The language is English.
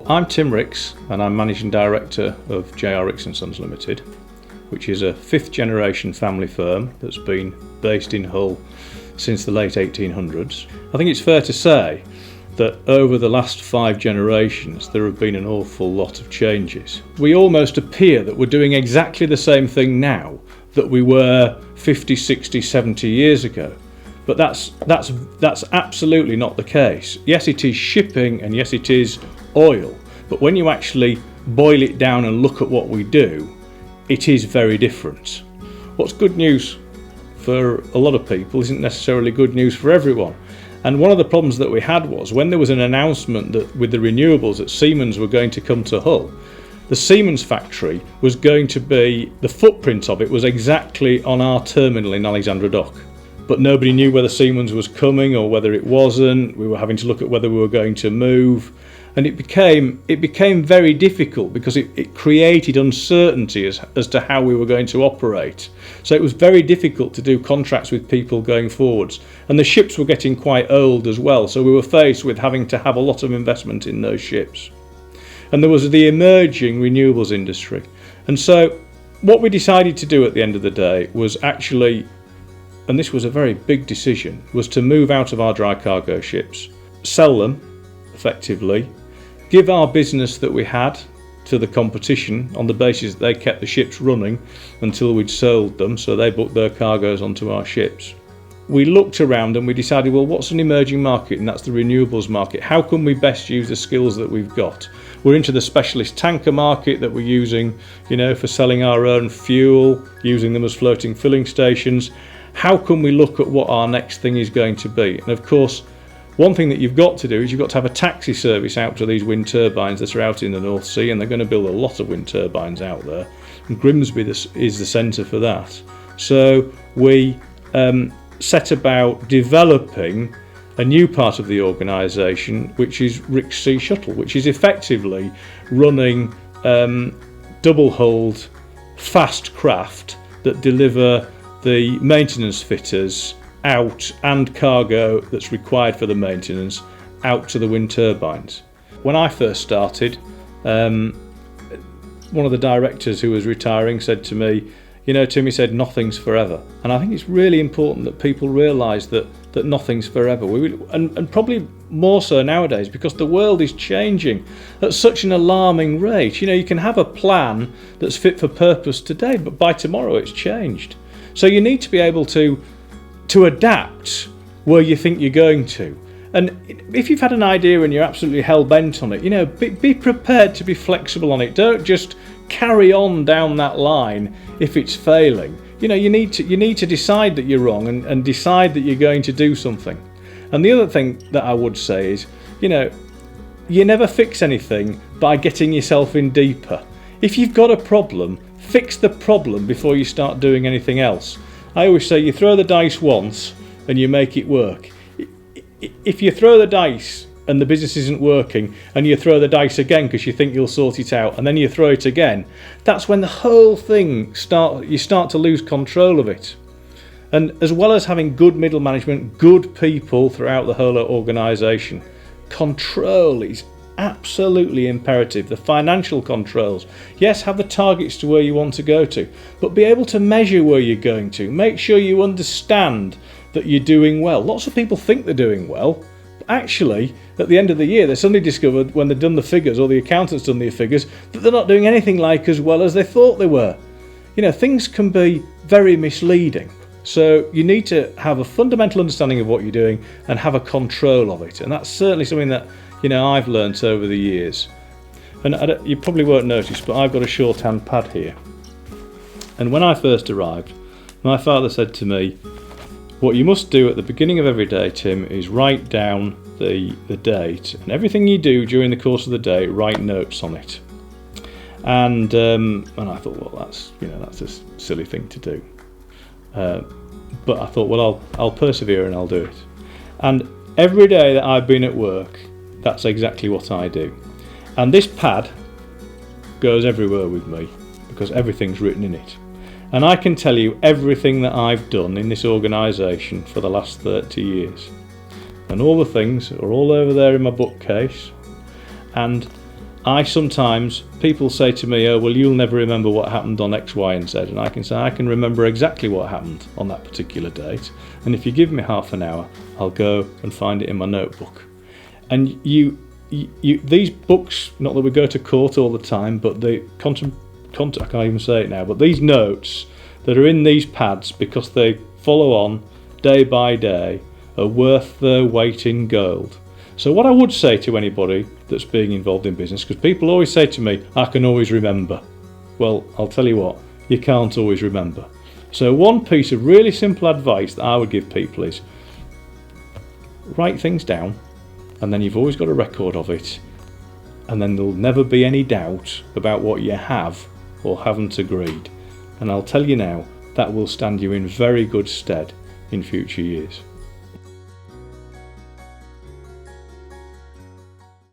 I'm Tim Rix and I'm Managing Director of Rix and Sons Ltd, which is a fifth generation family firm that's been based in Hull since the late 1800s. I think it's fair to say that over the last 5 generations there have been an awful lot of changes. We almost appear that we're doing exactly the same thing now that we were 50, 60, 70 years ago. But that's absolutely not the case. Yes, it is shipping and yes, it is oil. But when you actually boil it down and look at what we do, it is very different. What's good news for a lot of people isn't necessarily good news for everyone. And one of the problems that we had was when there was an announcement that with the renewables that Siemens were going to come to Hull, the Siemens factory was going to be, the footprint of it was exactly on our terminal in Alexandra Dock. But nobody knew whether Siemens was coming or whether it wasn't. We were having to look at whether we were going to move. And it became very difficult because it created uncertainty as to how we were going to operate. So it was very difficult to do contracts with people going forwards. And the ships were getting quite old as well. So we were faced with having to have a lot of investment in those ships. And there was the emerging renewables industry. And so what we decided to do at the end of the day was actually, and this was a very big decision, was to move out of our dry cargo ships, sell them effectively, give our business that we had to the competition on the basis that they kept the ships running until we'd sold them, so they booked their cargoes onto our ships. We looked around and we decided, well, what's an emerging market? And that's the renewables market. How can we best use the skills that we've got? We're into the specialist tanker market that we're using, for selling our own fuel, using them as floating filling stations. How can we look at what our next thing is going to be? And of course, one thing that you've got to do is you've got to have a taxi service out to these wind turbines that are out in the North Sea, and they're going to build a lot of wind turbines out there. And Grimsby is the centre for that. So we set about developing a new part of the organisation, which is Rix Sea Shuttle, which is effectively running double-hulled fast craft that deliver the maintenance fitters out and cargo that's required for the maintenance out to the wind turbines. When I first started, one of the directors who was retiring said to me, Tim, he said, nothing's forever. And I think it's really important that people realise that nothing's forever. And probably more so nowadays because the world is changing at such an alarming rate. You can have a plan that's fit for purpose today, but by tomorrow it's changed. So you need to be able to adapt where you think you're going to. And if you've had an idea and you're absolutely hell-bent on it, be prepared to be flexible on it. Don't just carry on down that line if it's failing. You need to decide that you're wrong and decide that you're going to do something. And the other thing that I would say is, you never fix anything by getting yourself in deeper. If you've got a problem, fix the problem before you start doing anything else. I always say you throw the dice once and you make it work. If you throw the dice and the business isn't working and you throw the dice again because you think you'll sort it out and then you throw it again, that's when the whole thing you start to lose control of it. And as well as having good middle management, good people throughout the whole organisation, control is absolutely imperative. The financial controls, yes, have the targets to where you want to go to, but be able to measure where you're going to. Make sure you understand that you're doing well. Lots of people think they're doing well, but actually at the end of the year they suddenly discovered when they've done the figures, or the accountant's done the figures, that they're not doing anything like as well as they thought they were. Things can be very misleading. So you need to have a fundamental understanding of what you're doing and have a control of it. And that's certainly something that I've learnt over the years. And you probably won't notice, but I've got a shorthand pad here. And when I first arrived, my father said to me, what you must do at the beginning of every day, Tim, is write down the date, and everything you do during the course of the day, write notes on it. And I thought, well, that's a silly thing to do. But I thought, well, I'll persevere and I'll do it. And every day that I've been at work, that's exactly what I do. And this pad goes everywhere with me because everything's written in it. And I can tell you everything that I've done in this organisation for the last 30 years. And all the things are all over there in my bookcase. And People say to me, oh, well, you'll never remember what happened on X, Y, and Z. And I can say, I can remember exactly what happened on that particular date. And if you give me half an hour, I'll go and find it in my notebook. And these books, not that we go to court all the time, but I can't even say it now, but these notes that are in these pads, because they follow on day by day, are worth their weight in gold. So what I would say to anybody that's being involved in business, because people always say to me, I can always remember. Well, I'll tell you what, you can't always remember. So one piece of really simple advice that I would give people is write things down, and then you've always got a record of it, and then there'll never be any doubt about what you have or haven't agreed. And I'll tell you now, that will stand you in very good stead in future years.